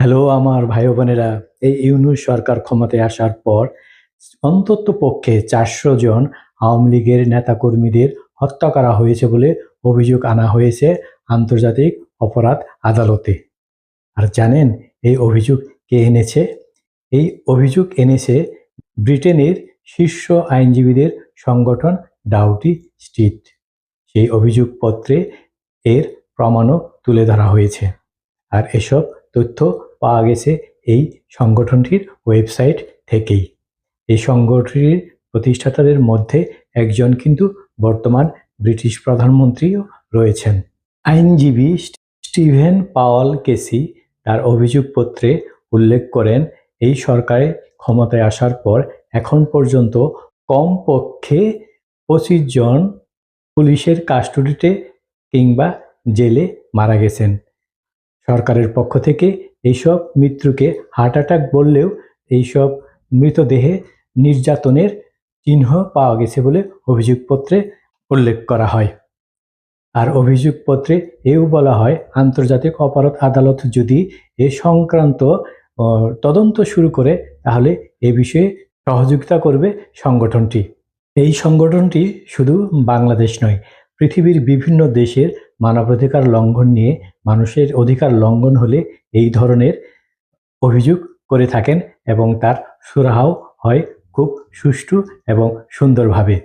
Hello আমার ভাই ও বোনেরা, এই ইউনূস সরকার ক্ষমতায় আসার পর অন্তত পক্ষে ৪০০ জন আওয়ামী লীগের নেতাকর্মীদের হত্যা করা হয়েছে বলে অভিযোগ আনা হয়েছে আন্তর্জাতিক অপরাধ আদালতে। আর জানেন এই অভিযোগ কে এনেছে? এই অভিযোগ এনেছে ব্রিটেনের শীর্ষ আইনজীবীদের সংগঠন ডাউটি স্ট্রিট। সেই অভিযোগপত্রে এর প্রমাণও তুলে ধরা হয়েছে। আর এসব তথ্য পাওয়া গেছে এই সংগঠনটির ওয়েবসাইট থেকেই। এই সংগঠনটির প্রতিষ্ঠাতাদের মধ্যে একজন কিন্তু বর্তমান ব্রিটিশ প্রধানমন্ত্রীও রয়েছেন। আইনজীবী স্টিভেন পাওয়েল কেসি তার অভিযোগপত্রে উল্লেখ করেন, এই সরকারে ক্ষমতায় আসার পর এখন পর্যন্ত কমপক্ষে ২৫ জন পুলিশের কাস্টডিতে কিংবা জেলে মারা গেছেন। সরকারের পক্ষ থেকে এইসব মৃত্যুকে হার্ট অ্যাটাক বললেও এইসব মৃতদেহে নির্যাতনের চিহ্ন পাওয়া গেছে বলে অভিযোগপত্রে উল্লেখ করা হয়। আর অভিযোগপত্রে এও বলা হয়, আন্তর্জাতিক অপরাধ আদালত যদি এ সংক্রান্ত তদন্ত শুরু করে তাহলে এ বিষয়ে সহযোগিতা করবে সংগঠনটি। এই সংগঠনটি শুধু বাংলাদেশ নয়, পৃথিবীর বিভিন্ন দেশের মানবাধিকার লঙ্ঘন নিয়ে মানুষের অধিকার লঙ্ঘন হলে এই ধরনের অভিযোগ করে থাকেন এবং তার সুরাহাও হয় খুব সুষ্ঠু এবং সুন্দরভাবে।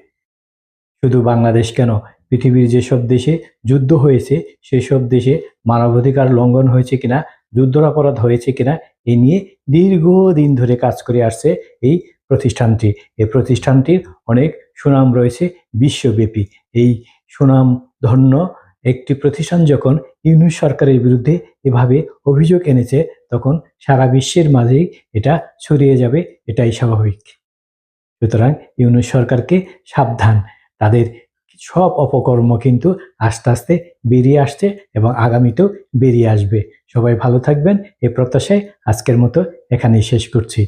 শুধু বাংলাদেশ কেন, পৃথিবীর যেসব দেশে যুদ্ধ হয়েছে সেসব দেশে মানবাধিকার লঙ্ঘন হয়েছে কিনা, যুদ্ধাপরাধ হয়েছে কিনা এ নিয়ে দীর্ঘদিন ধরে কাজ করে আসছে এই প্রতিষ্ঠানটি। এই প্রতিষ্ঠানটির অনেক সুনাম রয়েছে বিশ্বব্যাপী। এই সুনামধন্য একটি প্রতিষ্ঠান যখন ইউনূস সরকারের বিরুদ্ধে এভাবে অভিযোগ এনেছে, তখন সারা বিশ্বের মাঝেই এটা ছড়িয়ে যাবে, এটাই স্বাভাবিক। সুতরাং ইউনূস সরকারকে সাবধান, তাদের সব অপকর্ম কিন্তু আস্তে আস্তে বেরিয়ে আসছে এবং আগামীতেও বেরিয়ে আসবে। সবাই ভালো থাকবেন এই প্রত্যাশায় আজকের মতো এখানেই শেষ করছি।